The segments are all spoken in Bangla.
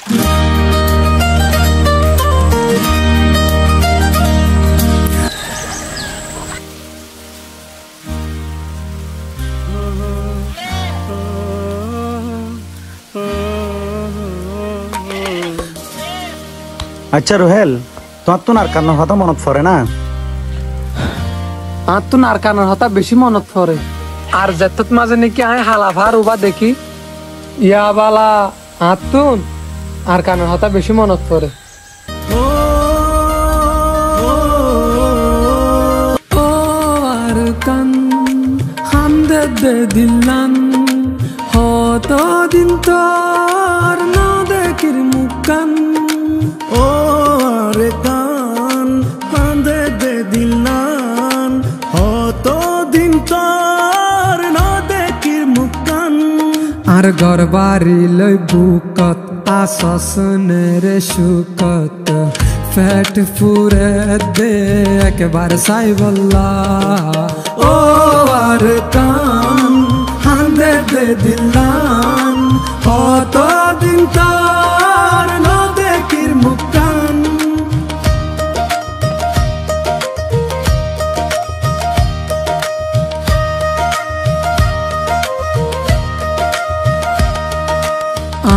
আচ্ছা রোহেল, তোমার তো নারকানোর কথা মনত পড়ে না? আর তো নারকানোর কথা বেশি মনত পড়ে। আর যেত মাঝে নাকি আয় হালাভার উবা দেখি ইয়া বালা আতুন আর কানোর কথা বেশি মনত পড়ে। আর কান হামদে দে দিলান হত দিন তোর না দেখির মুকান। ও রে কান হামদে দে দিলান হত দিন তোর না দেখির মুকান। আর গরবারি লই বুকত আসসনের সুকত ফেট ফুরে দে একবার সাই বল্লা। ও আর কান হামদে দে দিলান হত দিন তোর না দেখির মুকান।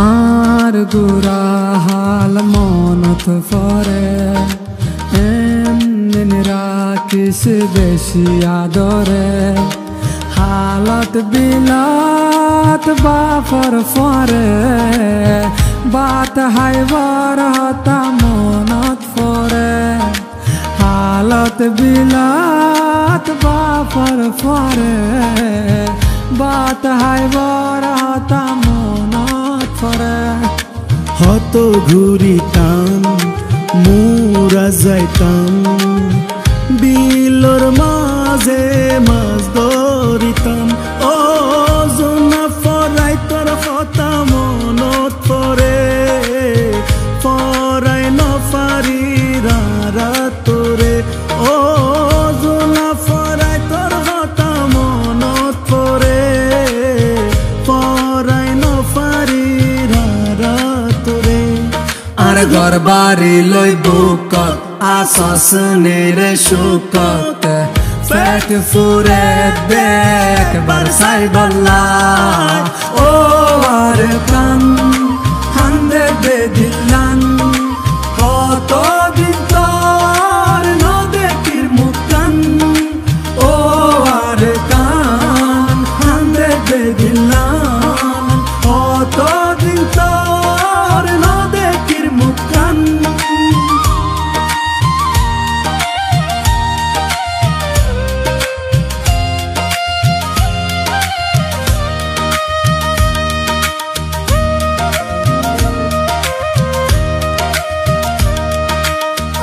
আর গুরা হাল মনত পরে এমন রাখিস বেশি আদরে। হালত বিলাত বাফর ফরে বাত হাইবার হতা মনত পরে। হালত বিলাত বাফর ফরে বাত হাইবার হতা মনত পরে। হত ঘুরিতাম মুরা যাইতাম বিলর মাঝে মাছ ধরিতাম। ও জোনা ফরাই তোর কথা মনত পরে ফরাই নফারি তোরে। ও জোনা ফরাই তোর কথা মনত পরে ফরাই নফারি তোরে। আর গরবারি লই বুকত আসসনের সুকত ফেট ফুরে দেখ বারসাই বল্লা। ও আর কান হামদে দে দিলান কত দিন তোর না দেখির মুকান। ও আর কান হামদে দে দিলান কত দিন তোর না দেখির মুকান।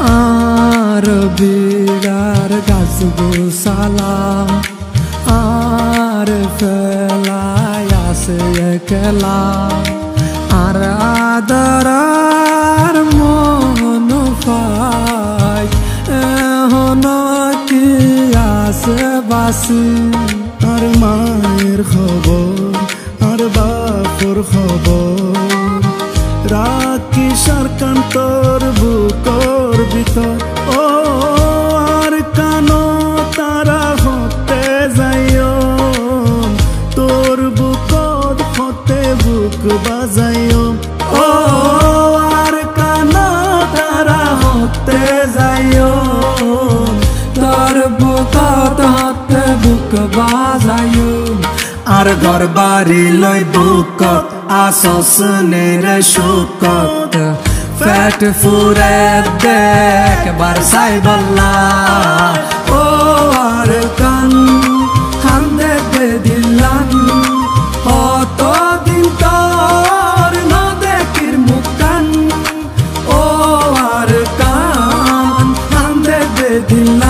আর বিড়ার গাছ গোসালা আর ফেলায় আসে একলা। আর আদরার মন পাই এখন কি আসে বাসি। আর মায়ের খবর আর বাপর খবর রাখি সারকান তোর বুকর ভিতর। ও আর কানো তারা হতে যাইও তোর বুকত হতে বুক বাজাইও। ও আর কানো তারা হতে যাইও তোর বুকত হতে বুক বাজাইও। আর গরবারি লই বুকত আসসনের সুকত ফেট ফুরে দেখ বারসাই বল্লা। ও আর কান হামদে দে দিলান কত দিন তোর না দেখির মুকান। ও আর কান হামদে দে দিলান